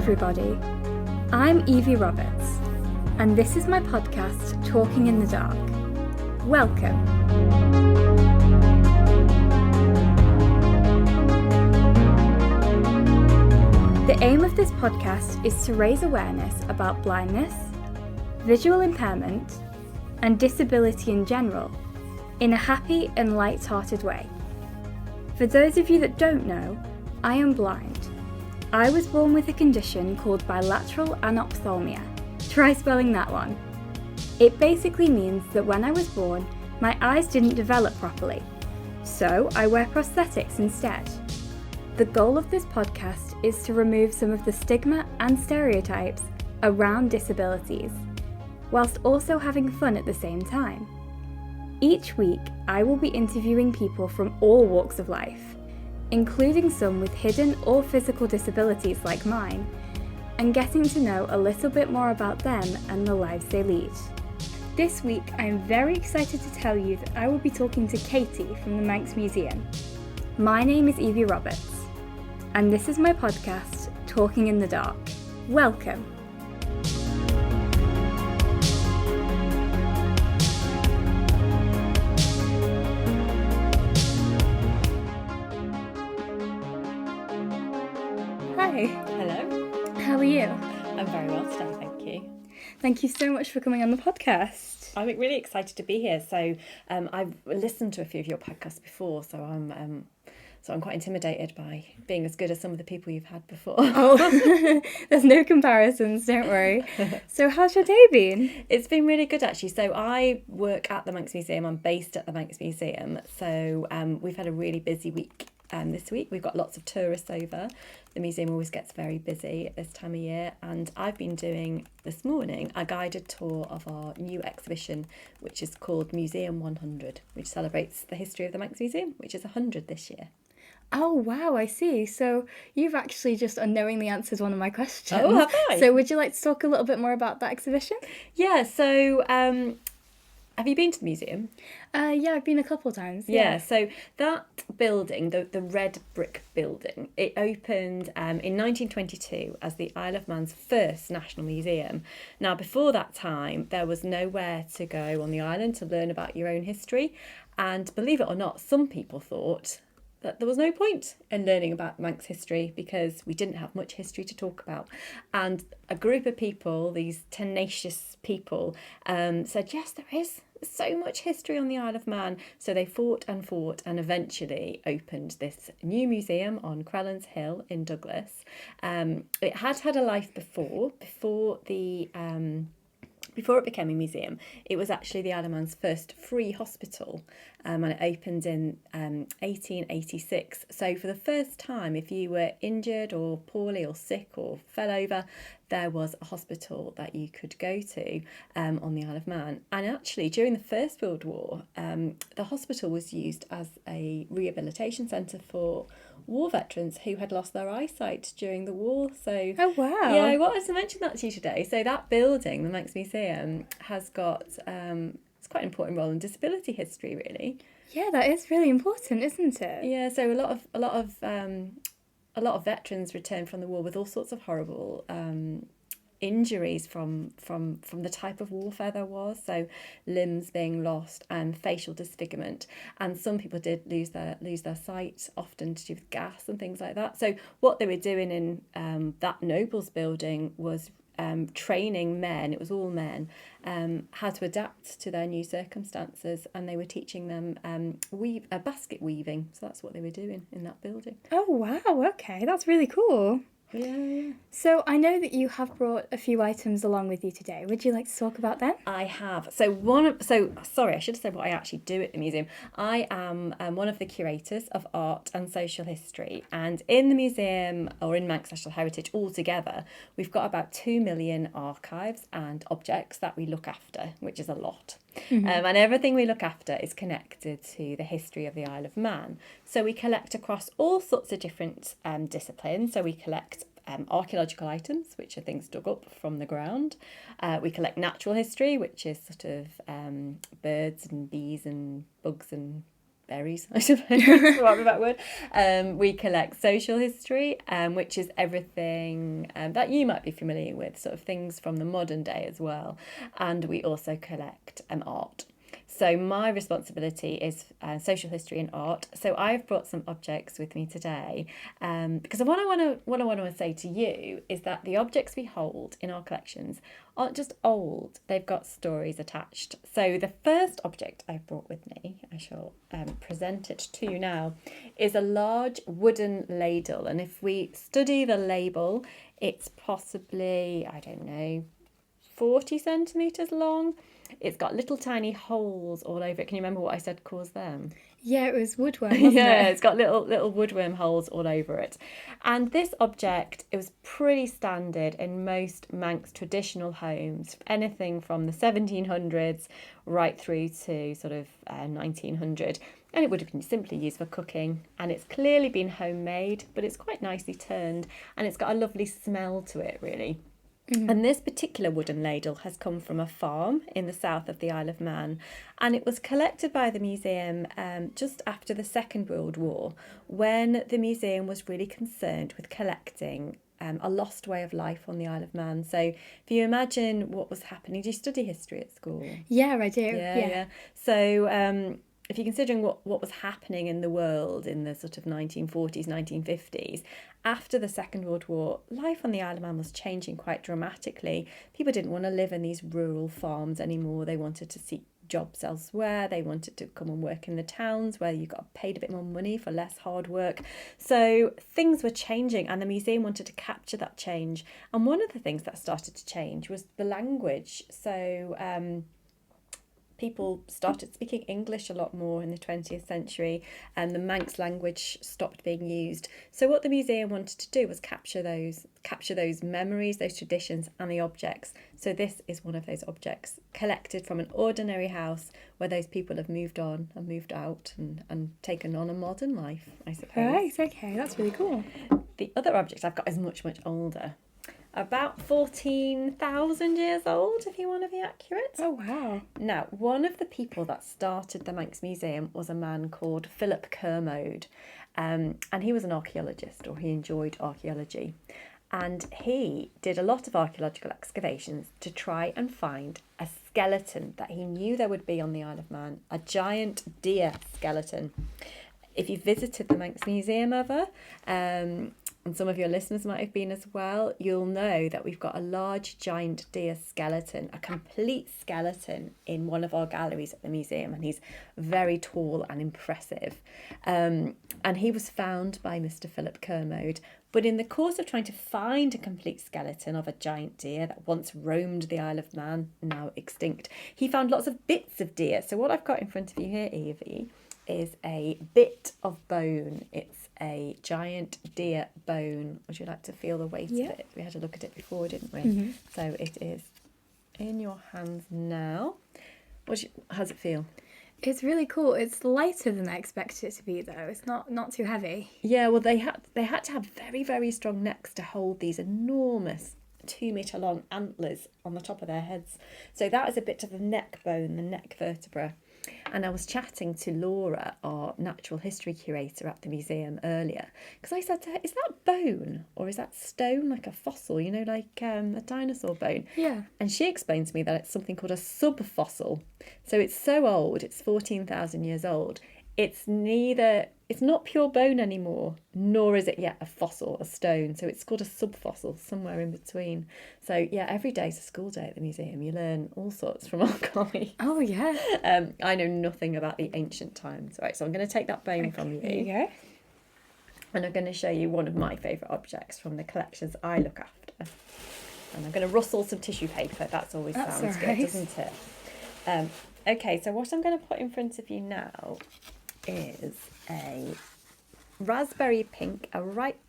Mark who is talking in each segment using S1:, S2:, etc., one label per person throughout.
S1: everybody. I'm Evie Roberts, and this is my podcast, Talking in the Dark. Welcome. The aim of this podcast is to raise awareness about blindness, visual impairment, and disability in general, in a happy and light-hearted way. For those of you that don't know, I am blind. I was born with a condition called bilateral anophthalmia. Try spelling that one. It basically means that when I was born, my eyes didn't develop properly, so I wear prosthetics instead. The goal of this podcast is to remove some of the stigma and stereotypes around disabilities, whilst also having fun at the same time. Each week, I will be interviewing people from all walks of life, including some with hidden or physical disabilities like mine, and getting to know a little bit more about them and the lives they lead. This week, I am very excited to tell you that I will be talking to Katie from the Manx Museum. My name is Evie Roberts, and this is my podcast, Talking in the Dark. Welcome. Hi.
S2: Hello.
S1: How are you?
S2: I'm very well today, thank you.
S1: Thank you so much for coming on the podcast.
S2: I'm really excited to be here. So I've listened to a few of your podcasts before, so I'm quite intimidated by being as good as some of the people you've had before.
S1: Oh, there's no comparisons, don't worry. So how's your day been?
S2: It's been really good actually. So I work at the Manx Museum. I'm based at the Manx Museum. So we've had a really busy week. This week we've got lots of tourists over. The museum always gets very busy at this time of year, and I've been doing this morning a guided tour of our new exhibition, which is called Museum 100, which celebrates the history of the Manx Museum, which is 100 this year.
S1: Oh wow, I see. So you've actually just unknowingly answered one of my questions.
S2: Oh, have I?
S1: So would you like to talk a little bit more about that exhibition?
S2: Yeah, so have you been to the museum?
S1: Yeah, I've been a couple of times.
S2: Yeah, so that building, the red brick building, it opened in 1922 as the Isle of Man's first national museum. Now, before that time, there was nowhere to go on the island to learn about your own history. And believe it or not, some people thought that there was no point in learning about Manx history because we didn't have much history to talk about. And a group of people, these tenacious people, said, yes, there is so much history on the Isle of Man. So they fought and eventually opened this new museum on Crellans Hill in Douglas. It had a life before it became a museum. It was actually the Isle of Man's first free hospital, and it opened in 1886. So for the first time, if you were injured or poorly or sick or fell over, there was a hospital that you could go to on the Isle of Man. And actually, during the First World War, the hospital was used as a rehabilitation centre for war veterans who had lost their eyesight during the war. So
S1: Oh wow.
S2: yeah, I wanted to mention that to you today. So that building, the Manx Museum, has got it's quite an important role in disability history, really.
S1: Yeah, that is really important, isn't it?
S2: Yeah, so a lot of veterans returned from the war with all sorts of horrible injuries from the type of warfare there was, so limbs being lost and facial disfigurement, and some people did lose their sight, often to do with gas and things like that. So what they were doing in that Nobles building was training men, it was all men, how to adapt to their new circumstances, and they were teaching them basket weaving. So that's what they were doing in that building.
S1: Oh wow, okay, that's really cool.
S2: Yeah.
S1: So I know that you have brought a few items along with you today. Would you like to talk about them?
S2: I have. So sorry, I should have said what I actually do at the museum. I am one of the curators of art and social history, and in the museum, or in Manx National Heritage altogether, we've got about 2 million archives and objects that we look after, which is a lot. Mm-hmm. And everything we look after is connected to the history of the Isle of Man. So we collect across all sorts of different disciplines. So we collect archaeological items, which are things dug up from the ground. We collect natural history, which is sort of birds and bees and bugs and berries, I suppose, for want of a better word. We collect social history, which is everything that you might be familiar with, sort of things from the modern day as well. And we also collect art. So my responsibility is social history and art. So I've brought some objects with me today, because what I want to say to you is that the objects we hold in our collections aren't just old; they've got stories attached. So the first object I've brought with me, I shall present it to you now, is a large wooden ladle. And if we study the label, it's possibly, I don't know, 40 centimetres long. It's got little tiny holes all over it. Can you remember what I said caused them?
S1: Yeah, it was woodworm, wasn't
S2: Yeah,
S1: it?
S2: it's got little woodworm holes all over it. And this object, it was pretty standard in most Manx traditional homes, anything from the 1700s right through to sort of 1900. And it would have been simply used for cooking. And it's clearly been homemade, but it's quite nicely turned. And it's got a lovely smell to it, really. And this particular wooden ladle has come from a farm in the south of the Isle of Man, and it was collected by the museum just after the Second World War, when the museum was really concerned with collecting a lost way of life on the Isle of Man. So if you imagine what was happening, do you study history at school?
S1: Yeah, I do.
S2: Yeah. So if you're considering what was happening in the world in the sort of 1940s, 1950s, after the Second World War, life on the Isle of Man was changing quite dramatically. People didn't want to live in these rural farms anymore. They wanted to seek jobs elsewhere. They wanted to come and work in the towns where you got paid a bit more money for less hard work. So things were changing, and the museum wanted to capture that change. And one of the things that started to change was the language. So people started speaking English a lot more in the 20th century, and the Manx language stopped being used. So what the museum wanted to do was capture those memories, those traditions, and the objects. So this is one of those objects collected from an ordinary house where those people have moved on and moved out and taken on a modern life, I suppose.
S1: Right, okay, that's really cool.
S2: The other object I've got is much, much older. About 14,000 years old, if you want to be accurate.
S1: Oh, wow.
S2: Now, one of the people that started the Manx Museum was a man called Philip Kermode, and he was an archaeologist, or he enjoyed archaeology. And he did a lot of archaeological excavations to try and find a skeleton that he knew there would be on the Isle of Man, a giant deer skeleton. If you've visited the Manx Museum ever, and some of your listeners might have been as well, you'll know that we've got a large giant deer skeleton, a complete skeleton in one of our galleries at the museum, and he's very tall and impressive. And he was found by Mr. Philip Kermode. But in the course of trying to find a complete skeleton of a giant deer that once roamed the Isle of Man, now extinct, he found lots of bits of deer. So what I've got in front of you here, Evie, is a bit of bone. It's a giant deer bone. Would you like to feel the weight of it? We had a look at it before, didn't we? Mm-hmm. So it is in your hands now. How does it feel?
S1: It's really cool. It's lighter than I expected it to be, though. It's not too heavy.
S2: Yeah, well, they had to have very, very strong necks to hold these enormous 2-metre long antlers on the top of their heads. So that is a bit of the neck bone, the neck vertebra. And I was chatting to Laura, our natural history curator at the museum earlier, because I said to her, is that bone or is that stone, like a fossil, like a dinosaur bone?
S1: Yeah.
S2: And she explained to me that it's something called a subfossil. So it's so old, it's 14,000 years old. It's not pure bone anymore, nor is it yet a fossil, a stone. So it's called a subfossil, somewhere in between. So yeah, every day's a school day at the museum. You learn all sorts from our colleagues.
S1: Oh yeah.
S2: I know nothing about the ancient times. Right, so I'm going to take that bone from you.
S1: There you go.
S2: And I'm going to show you one of my favourite objects from the collections I look after. And I'm going to rustle some tissue paper. That's always sounds good, doesn't it? Okay, so what I'm going to put in front of you now is a raspberry pink, a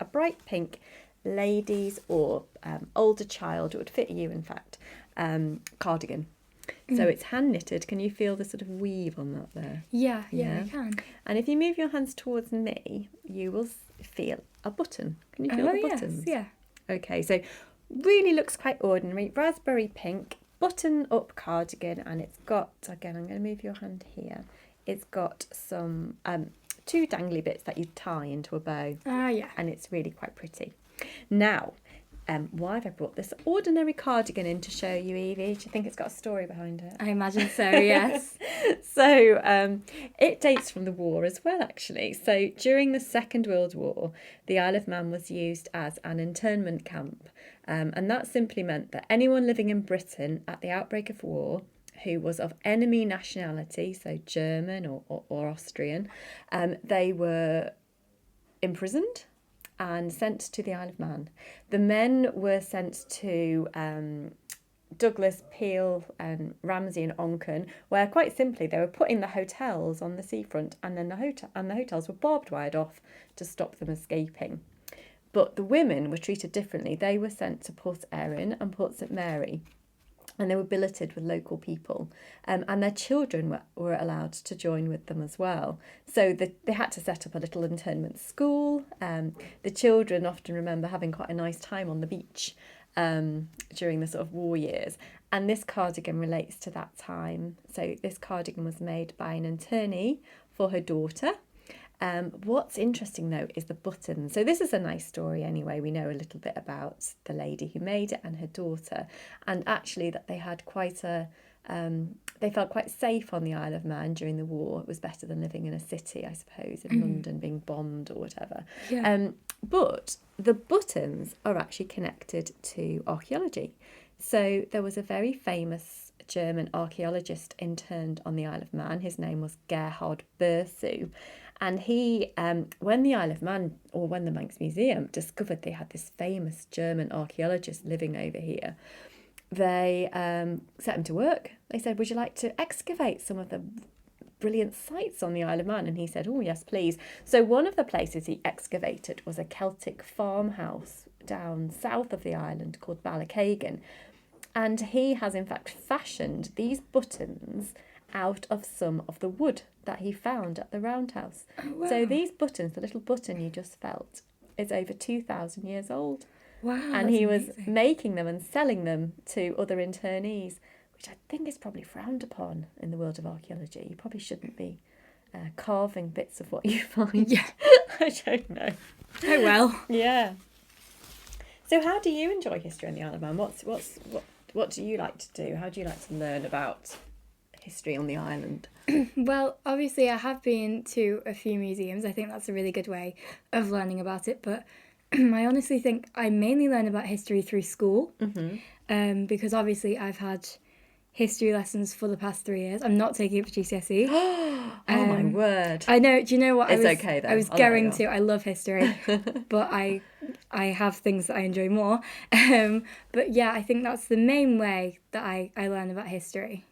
S2: bright pink ladies or older child, it would fit you in fact, cardigan. So it's hand knitted. Can you feel the sort of weave on that there?
S1: Yeah, I can.
S2: And if you move your hands towards me, you will feel a button. Can you feel the buttons?
S1: Yes, yeah.
S2: Okay, so really looks quite ordinary. Raspberry pink, button up cardigan, and it's got, again, I'm going to move your hand here. it's got some two dangly bits that you tie into a bow.
S1: Ah, yeah.
S2: And it's really quite pretty. Now, why have I brought this ordinary cardigan in to show you, Evie? Do you think it's got a story behind it?
S1: I imagine so, yes.
S2: So it dates from the war as well, actually. So during the Second World War, the Isle of Man was used as an internment camp. And that simply meant that anyone living in Britain at the outbreak of war who was of enemy nationality, so German or Austrian, they were imprisoned and sent to the Isle of Man. The men were sent to Douglas, Peel, and Ramsey and Onchan, where quite simply they were put in the hotels on the seafront, and then the hotels were barbed wired off to stop them escaping. But the women were treated differently. They were sent to Port Erin and Port St Mary, and they were billeted with local people, and their children were allowed to join with them as well. So they had to set up a little internment school. The children often remember having quite a nice time on the beach during the sort of war years. And this cardigan relates to that time. So this cardigan was made by an internee for her daughter. What's interesting though is the buttons. So this is a nice story anyway. We know a little bit about the lady who made it and her daughter, and actually that they had quite they felt quite safe on the Isle of Man during the war. It was better than living in a city, I suppose, in London being bombed or whatever.
S1: Yeah.
S2: But the buttons are actually connected to archaeology. So there was a very famous German archaeologist interned on the Isle of Man. His name was Gerhard Bersu. And he, when the Isle of Man, or when the Manx Museum discovered they had this famous German archaeologist living over here, they set him to work. They said, would you like to excavate some of the brilliant sites on the Isle of Man? And he said, oh, yes, please. So one of the places he excavated was a Celtic farmhouse down south of the island called Ballakegan. And he has, in fact, fashioned these buttons out of some of the wood that he found at the roundhouse.
S1: Oh, wow.
S2: So these buttons, the little button you just felt, is over 2,000 years old.
S1: Wow.
S2: And he was
S1: amazing.
S2: making them and selling them to other internees, which I think is probably frowned upon in the world of archaeology. You probably shouldn't be carving bits of what you find.
S1: Yeah.
S2: I don't know.
S1: Oh, well.
S2: Yeah. So how do you enjoy history on the Isle of Man? What do you like to do? How do you like to learn about history on the island?
S1: Well, obviously I have been to a few museums. I think that's a really good way of learning about it. But I honestly think I mainly learn about history through school. Because obviously I've had history lessons for the past 3 years. I'm not taking it for GCSE.
S2: Oh my word.
S1: I know. Do you know what?
S2: It's okay though.
S1: I was
S2: I'll
S1: going
S2: let you
S1: to. I love history, but I have things that I enjoy more. But yeah, I think that's the main way that I learn about history.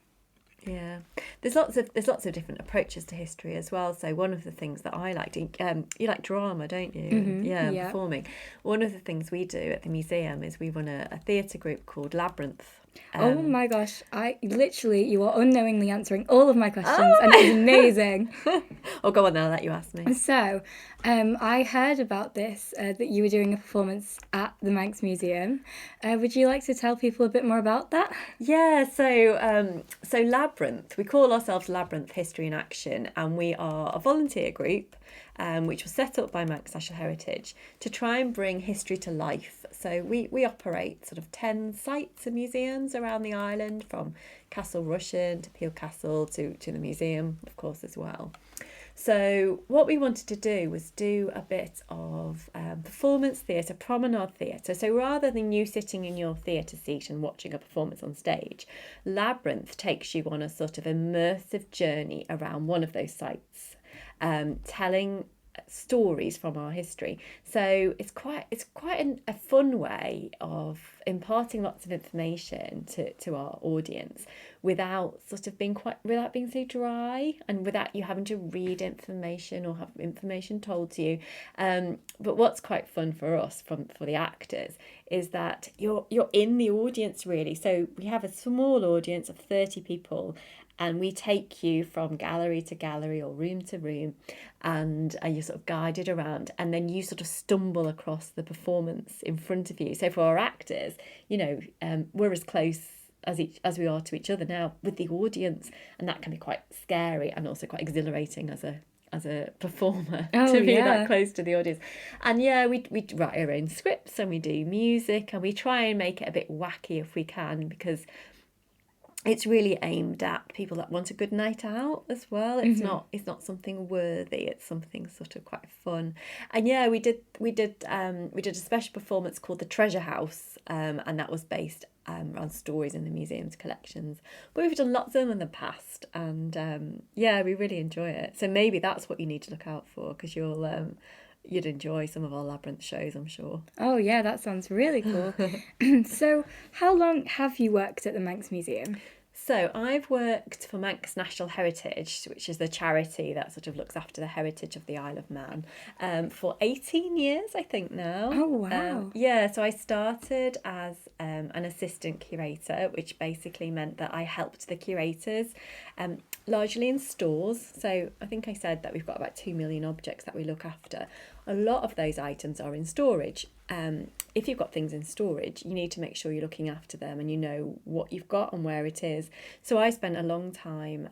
S2: Yeah, there's lots of different approaches to history as well. So one of the things that I like, you like drama, don't you?
S1: Yeah.
S2: Performing. One of the things we do at the museum is we run a theatre group called Labyrinth.
S1: Oh my gosh, you are unknowingly answering all of my questions, and it's amazing.
S2: Oh, go on then, I'll let you ask me.
S1: So, I heard about this, that you were doing a performance at the Manx Museum. Would you like to tell people a bit more about that?
S2: Yeah, so Labyrinth, we call ourselves Labyrinth History in Action, and we are a volunteer group which was set up by Manx National Heritage to try and bring history to life. So we operate sort of 10 sites and museums around the island, from Castle Rushen to Peel Castle to the museum, of course, as well. So what we wanted to do was do a bit of performance theatre, promenade theatre. So rather than you sitting in your theatre seat and watching a performance on stage, Labyrinth takes you on a sort of immersive journey around one of those sites, telling stories from our history. So it's quite a fun way of imparting lots of information to our audience without being so dry, and without you having to read information or have information told to you. But what's quite fun for us, for the actors, is that you're in the audience really. So we have a small audience of 30 people, and we take you from gallery to gallery or room to room, and you're sort of guided around, and then you sort of stumble across the performance in front of you. So for our actors, we're as close as we are to each other now with the audience, and that can be quite scary and also quite exhilarating as a performer to be that close to the audience. And we write our own scripts and we do music and we try and make it a bit wacky if we can, because it's really aimed at people that want a good night out as well. It's not something worthy. It's something sort of quite fun. And we did a special performance called The Treasure House, and that was based around stories in the museum's collections. But we've done lots of them in the past, and we really enjoy it. So maybe that's what you need to look out for, because you'd enjoy some of our Labyrinth shows, I'm sure.
S1: Oh yeah, that sounds really cool. So how long have you worked at the Manx Museum?
S2: So I've worked for Manx National Heritage, which is the charity that sort of looks after the heritage of the Isle of Man, for 18 years, I think now.
S1: Oh, wow.
S2: So I started as an assistant curator, which basically meant that I helped the curators largely in stores. So I think I said that we've got about 2 million objects that we look after. A lot of those items are in storage. If you've got things in storage, you need to make sure you're looking after them and you know what you've got and where it is. So I spent a long time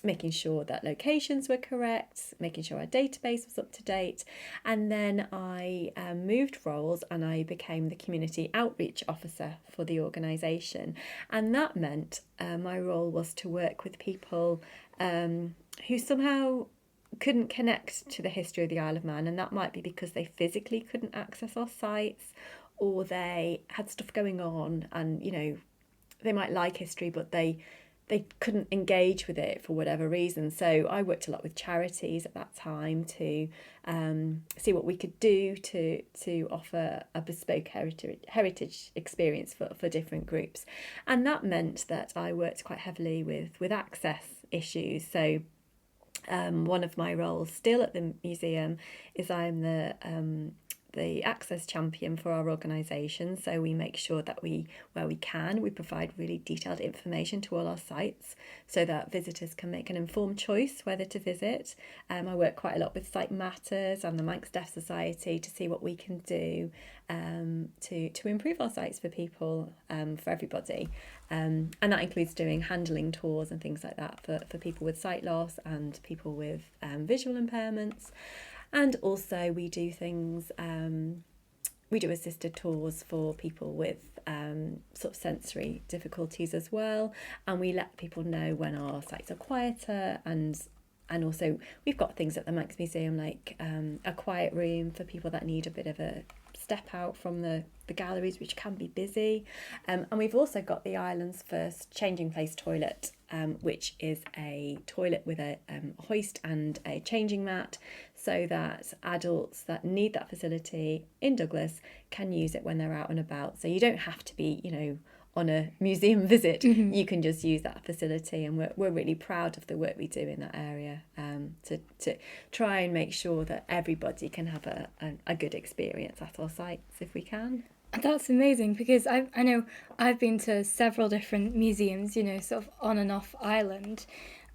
S2: making sure that locations were correct, making sure our database was up to date. And then I moved roles and I became the community outreach officer for the organisation. And that meant my role was to work with people who somehow couldn't connect to the history of the Isle of Man, and that might be because they physically couldn't access our sites, or they had stuff going on and they might like history but they couldn't engage with it for whatever reason. So I worked a lot with charities at that time to see what we could do to offer a bespoke heritage experience for different groups. And that meant that I worked quite heavily with access issues. So one of my roles still at the museum is I'm the access champion for our organisation. So we make sure that where we can, we provide really detailed information to all our sites so that visitors can make an informed choice whether to visit. I work quite a lot with Site Matters and the Manx Deaf Society to see what we can do to improve our sites for people, for everybody. And that includes doing handling tours and things like that for people with sight loss and people with visual impairments. And also we do things, we do assisted tours for people with sort of sensory difficulties as well. And we let people know when our sites are quieter, and also we've got things at the Manx Museum like a quiet room for people that need a bit of a step out from the galleries, which can be busy. And we've also got the island's first changing place toilet, which is a toilet with a hoist and a changing mat, so that adults that need that facility in Douglas can use it when they're out and about. So you don't have to be, on a museum visit. You can just use that facility, and we're really proud of the work we do in that area to try and make sure that everybody can have a good experience at our sites if we can.
S1: That's amazing, because I know I've been to several different museums, sort of on and off island,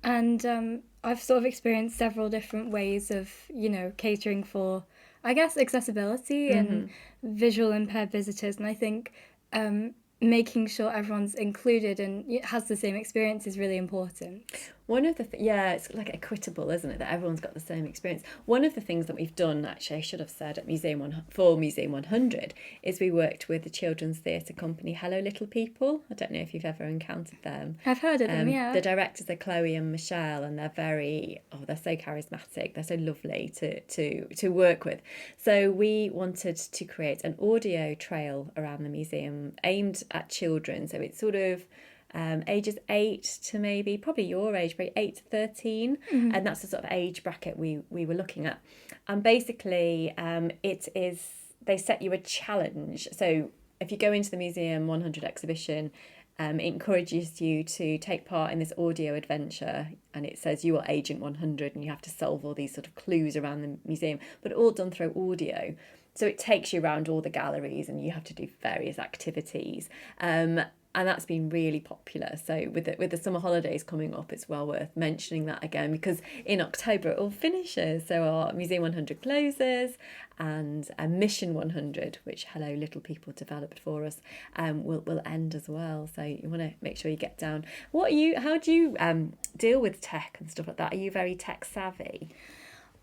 S1: and I've sort of experienced several different ways of, catering for, I guess, accessibility and visual impaired visitors. And I think making sure everyone's included and has the same experience is really important.
S2: One of the it's like equitable, isn't it, that everyone's got the same experience. One of the things that we've done, actually I should have said, at Museum 100 is we worked with the children's theatre company Hello Little People. I don't know if you've ever encountered them.
S1: I've heard of them, yeah.
S2: The directors are Chloe and Michelle, and they're they're so charismatic, they're so lovely to work with. So we wanted to create an audio trail around the museum aimed at children, so it's sort of ages 8 to maybe probably your age, probably 8 to 13, and that's the sort of age bracket we were looking at. And basically they set you a challenge. So if you go into the Museum 100 exhibition, it encourages you to take part in this audio adventure, and it says you are Agent 100 and you have to solve all these sort of clues around the museum, but all done through audio. So it takes you around all the galleries and you have to do various activities. and that's been really popular. So with the summer holidays coming up, it's well worth mentioning that again, because in October it all finishes. So our Museum 100 closes, and Mission 100, which Hello Little People developed for us, will end as well. So you want to make sure you get down. How do you deal with tech and stuff like that? Are you very tech savvy?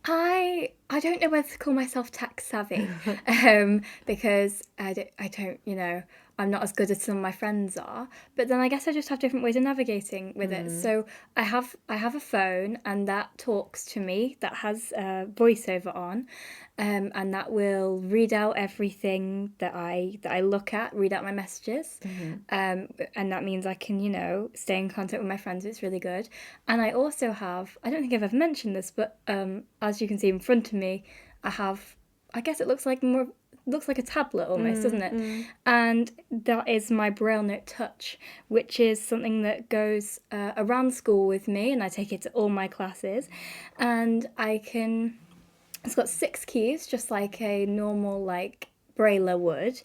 S1: I don't know whether to call myself tech savvy, because I don't, I'm not as good as some of my friends are. But then I guess I just have different ways of navigating with it. So I have a phone, and that talks to me, that has voiceover on, and that will read out everything that I look at, read out my messages, and that means I can stay in contact with my friends. It's really good. And I also have, I don't think I've ever mentioned this, but as you can see in front of me, I guess it looks like a tablet almost, doesn't it? And that is my Braille Note Touch, which is something that goes around school with me, and I take it to all my classes. And it's got 6 keys, just like a normal Brailler would.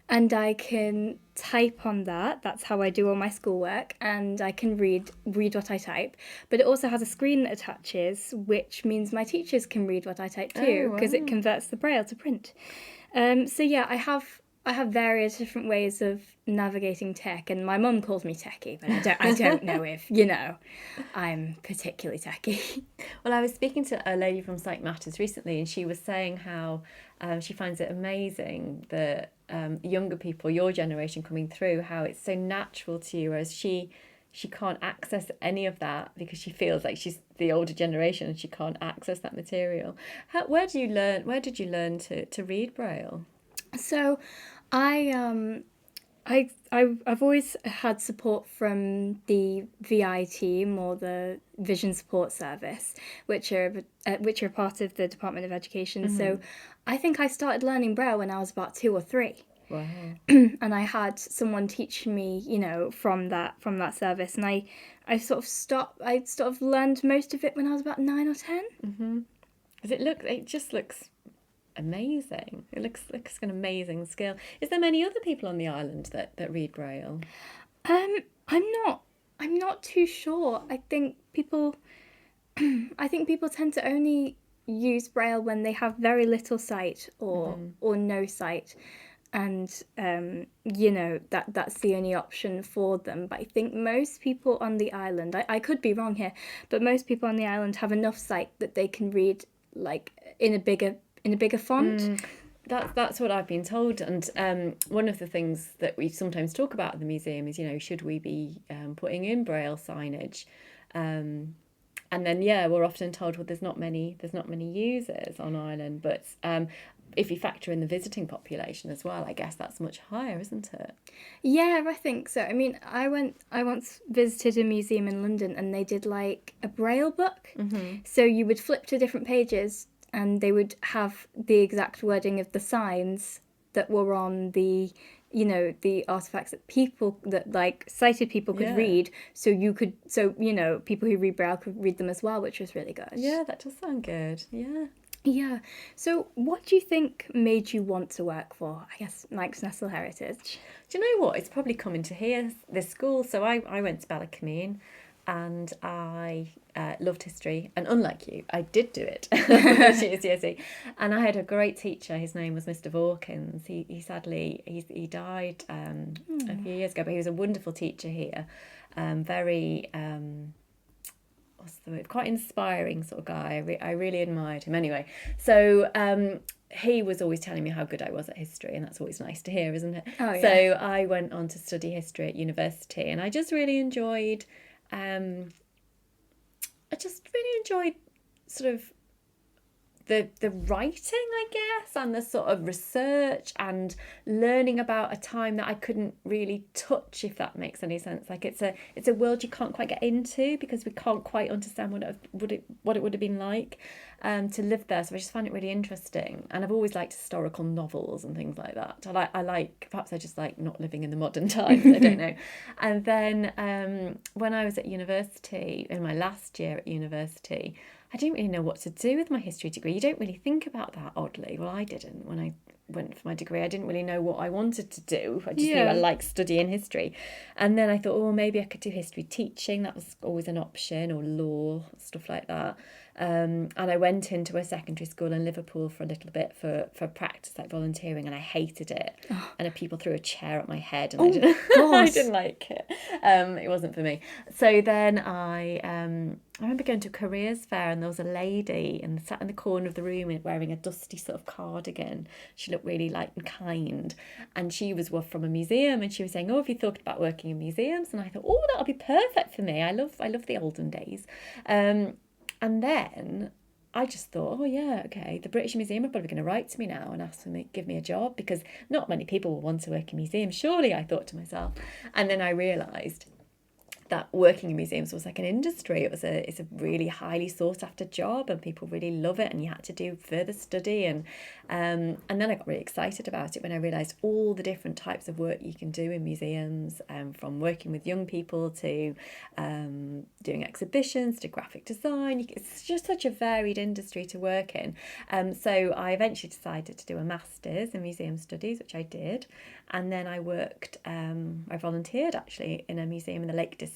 S1: And I can type on that. That's how I do all my schoolwork, and I can read what I type. But it also has a screen that attaches, which means my teachers can read what I type too, because it converts the Braille to print. So yeah, I have various different ways of navigating tech, and my mum calls me techie, but I don't know if I'm particularly techie.
S2: Well, I was speaking to a lady from Psych Matters recently, and she was saying how she finds it amazing that younger people, your generation coming through, how it's so natural to you, whereas she can't access any of that because she feels like she's the older generation and she can't access that material. Where did you learn to read Braille?
S1: So I've always had support from the VI team, or the Vision Support Service, which are part of the Department of Education. So I think I started learning Braille when I was about 2 or 3.
S2: Wow.
S1: And I had someone teach me, from that service, and I sort of learned most of it when I was about 9 or 10.
S2: It just looks amazing. It looks like an amazing skill. Is there many other people on the island that read Braille?
S1: I'm not too sure. I think people tend to only use Braille when they have very little sight or no sight, and that's the only option for them. But I think most people on the island, I could be wrong here, but most people on the island have enough sight that they can read in a bigger font.
S2: That's what I've been told, and one of the things that we sometimes talk about at the museum is, should we be putting in Braille signage, and then we're often told, well, there's not many users on Ireland, but if you factor in the visiting population as well, I guess that's much higher, isn't it?
S1: Yeah, I think so. I mean, I once visited a museum in London, and they did a Braille book. So you would flip to different pages, and they would have the exact wording of the signs that were on the artifacts that sighted people could read. So people who read Braille could read them as well, which was really good.
S2: Yeah, that does sound good. Yeah.
S1: Yeah. So what do you think made you want to work for, I guess, Manx Nestle Heritage?
S2: Do you know what? It's probably coming to this school. So I went to Ballacameen, and I loved history. And unlike you, I did do it at GCSE. And I had a great teacher. His name was Mr. Vorkins. He sadly died a few years ago, but he was a wonderful teacher here. Very... what's the word? Quite inspiring sort of guy. I really admired him. Anyway, so he was always telling me how good I was at history, and that's always nice to hear, isn't it?
S1: Oh, yeah.
S2: So I went on to study history at university, and I just really enjoyed. Sort of the writing, I guess, and the sort of research and learning about a time that I couldn't really touch, if that makes any sense. It's a world you can't quite get into because we can't quite understand what it would have been like to live there. So I just find it really interesting, and I've always liked historical novels and things like that. Perhaps I just like not living in the modern times. I don't know. And then when I was at university, in my last year at university, I didn't really know what to do with my history degree. You don't really think about that, oddly. Well, I didn't when went for my degree, I didn't really know what I wanted to do. I just knew I liked studying history. And then I thought, oh, maybe I could do history teaching. That was always an option, or law, stuff like that. And I went into a secondary school in Liverpool for a little bit for practice, like volunteering, and I hated it. And people threw a chair at my head, and I didn't like it. It wasn't for me. So then I remember going to a careers fair, and there was a lady and sat in the corner of the room wearing a dusty sort of cardigan. She looked really light and kind, and she was from a museum, and she was saying, oh, have you thought about working in museums? And I thought, oh, that'll be perfect for me. I love the olden days. And then I just thought, oh yeah, okay, the British Museum are probably going to write to me now and ask me, give me a job, because not many people will want to work in museums, surely, I thought to myself. And then I realised that working in museums was like an industry. It's a really highly sought after job, and people really love it, and you had to do further study, and then I got really excited about it when I realised all the different types of work you can do in museums, from working with young people to doing exhibitions to graphic design. It's just such a varied industry to work in. So I eventually decided to do a master's in museum studies, which I did, and then I worked, I volunteered actually in a museum in the Lake District,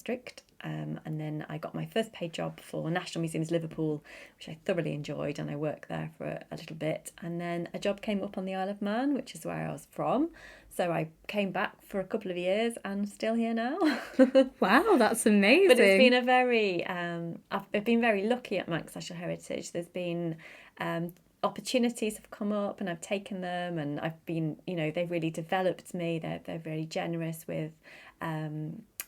S2: and then I got my first paid job for National Museums Liverpool, which I thoroughly enjoyed, and I worked there for a little bit, and then a job came up on the Isle of Man, which is where I was from, so I came back for a couple of years and still here now.
S1: Wow, that's amazing.
S2: But it's been a very I've been very lucky at Manx National Heritage. There's been opportunities have come up, and I've taken them, and I've been, they've really developed me. They're very generous with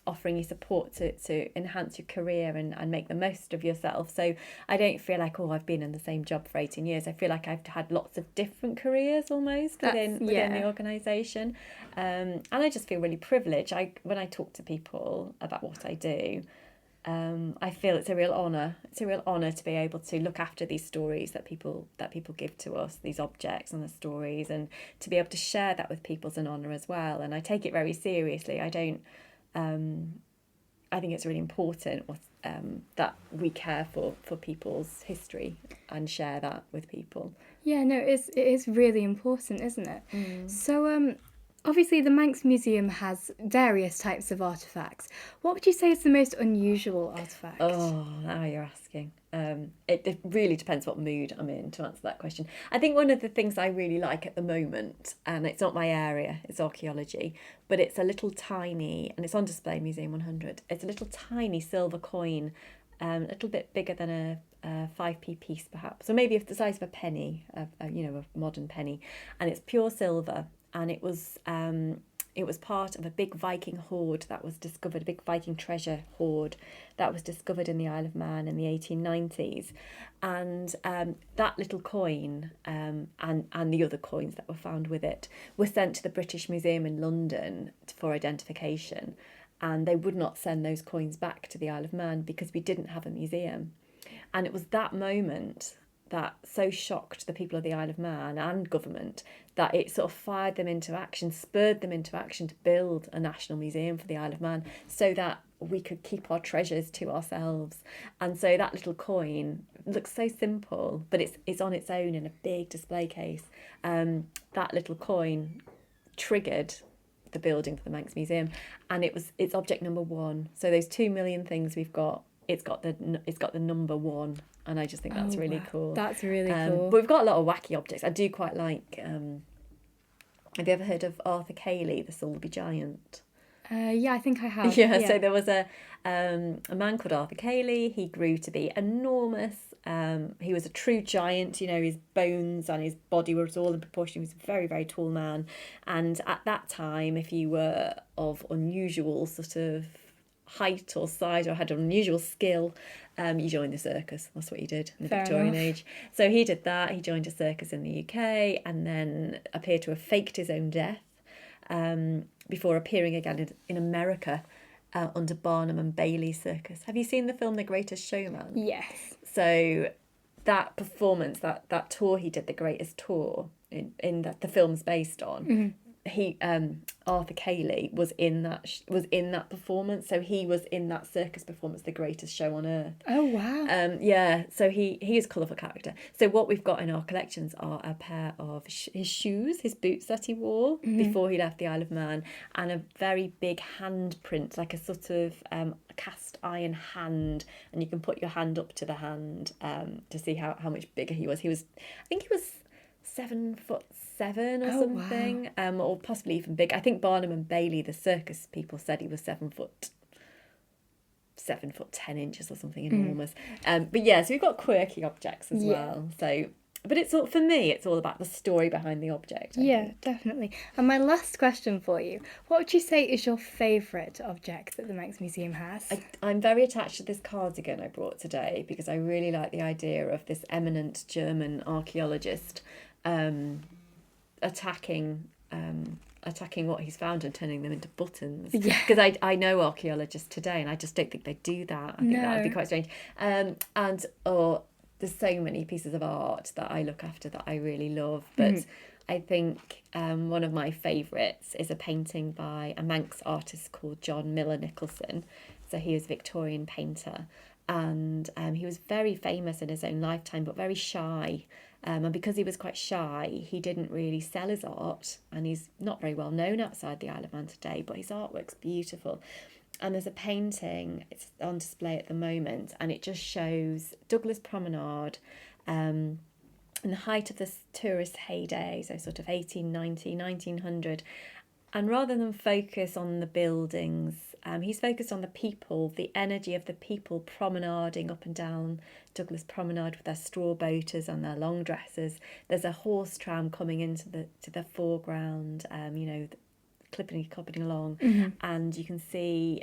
S2: offering you support to enhance your career and make the most of yourself. So I don't feel like, oh, I've been in the same job for 18 years. I feel like I've had lots of different careers almost within the organisation. And I just feel really privileged. When I talk to people about what I do, I feel it's a real honour. It's a real honour to be able to look after these stories that people give to us, these objects and the stories, and to be able to share that with people is an honour as well. And I take it very seriously. I think it's really important that we care for people's history and share that with people.
S1: Yeah, no, it is really important, isn't it? So obviously, the Manx Museum has various types of artefacts. What would you say is the most unusual artefact?
S2: Oh, now you're asking. It really depends what mood I'm in to answer that question. I think one of the things I really like at the moment, and it's not my area, it's archaeology, but it's a little tiny, and it's on display in Museum 100. It's a little tiny silver coin, a little bit bigger than a 5p piece perhaps, or maybe the size of a penny, a modern penny, and it's pure silver. And it was part of a big Viking hoard that was discovered, a big Viking treasure hoard that was discovered in the Isle of Man in the 1890s. And that little coin and the other coins that were found with it were sent to the British Museum in London for identification. And they would not send those coins back to the Isle of Man because we didn't have a museum. And it was that moment that so shocked the people of the Isle of Man and government that it sort of fired them into action, spurred them into action to build a national museum for the Isle of Man so that we could keep our treasures to ourselves. And so that little coin looks so simple, but it's on its own in a big display case. That little coin triggered the building for the Manx Museum, and it's object number 1. So those 2 million things we've got, it's got the number 1. And I just think that's really cool.
S1: That's really cool.
S2: But we've got a lot of wacky objects. I do quite like... have you ever heard of Arthur Cayley, the Sulby Giant?
S1: Yeah, I think I have.
S2: Yeah, so there was a man called Arthur Cayley. He grew to be enormous. He was a true giant. His bones and his body were all in proportion. He was a very, very tall man. And at that time, if you were of unusual sort of height or size or had an unusual skill, you joined the circus. That's what you did in the Victorian age. So he did that. He joined a circus in the UK and then appeared to have faked his own death before appearing again in America under Barnum and Bailey Circus. Have you seen the film The Greatest Showman?
S1: Yes.
S2: So that performance, that tour he did, The Greatest Tour, in that the film's based on, Arthur Cayley was in that performance, so he was in that circus performance, The Greatest Show on Earth.
S1: Oh wow.
S2: Yeah, so he is a colourful character. So what we've got in our collections are a pair of his shoes, his boots that he wore before he left the Isle of Man, and a very big handprint, like a sort of cast iron hand, and you can put your hand up to the hand to see how much bigger he was. I think he was 7'7" or something,
S1: wow.
S2: or possibly even big. I think Barnum and Bailey, the circus people, said he was 7'10" or something enormous. But yeah, so we've got quirky objects as well. So, but it's all, for me, it's all about the story behind the object. I think.
S1: Definitely. And my last question for you: what would you say is your favourite object that the Manx Museum has?
S2: I'm very attached to this cardigan I brought today because I really like the idea of this eminent German archaeologist attacking what he's found and turning them into buttons. Because I know archaeologists today, and I just don't think they do that. I think that would be quite strange. There's so many pieces of art that I look after that I really love, but I think one of my favourites is a painting by a Manx artist called John Miller Nicholson. So he was a Victorian painter, and he was very famous in his own lifetime, but very shy. And because he was quite shy, he didn't really sell his art, and he's not very well known outside the Isle of Man today, but his artwork's beautiful. And there's a painting, it's on display at the moment, and it just shows Douglas Promenade in the height of the tourist heyday, so sort of 1890, 1900. And rather than focus on the buildings, he's focused on the people, the energy of the people promenading up and down Douglas Promenade with their straw boaters and their long dresses. There's a horse tram coming into the foreground, clipping along, and you can see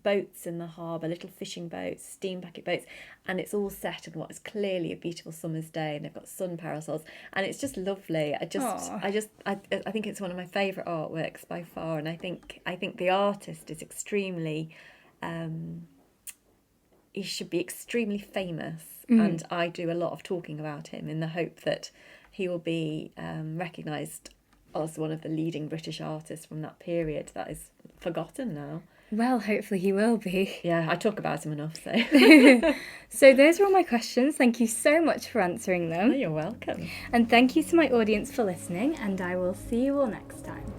S2: boats in the harbour, little fishing boats, steam packet boats, and it's all set in what is clearly a beautiful summer's day, and they've got sun parasols, and it's just lovely. I think it's one of my favourite artworks by far, and I think the artist is extremely he should be extremely famous, and I do a lot of talking about him in the hope that he will be recognised as one of the leading British artists from that period that is forgotten now.
S1: Well, hopefully he will be.
S2: Yeah, I talk about him enough, so.
S1: So those are all my questions. Thank you so much for answering them.
S2: Oh, you're welcome.
S1: And thank you to my audience for listening, and I will see you all next time.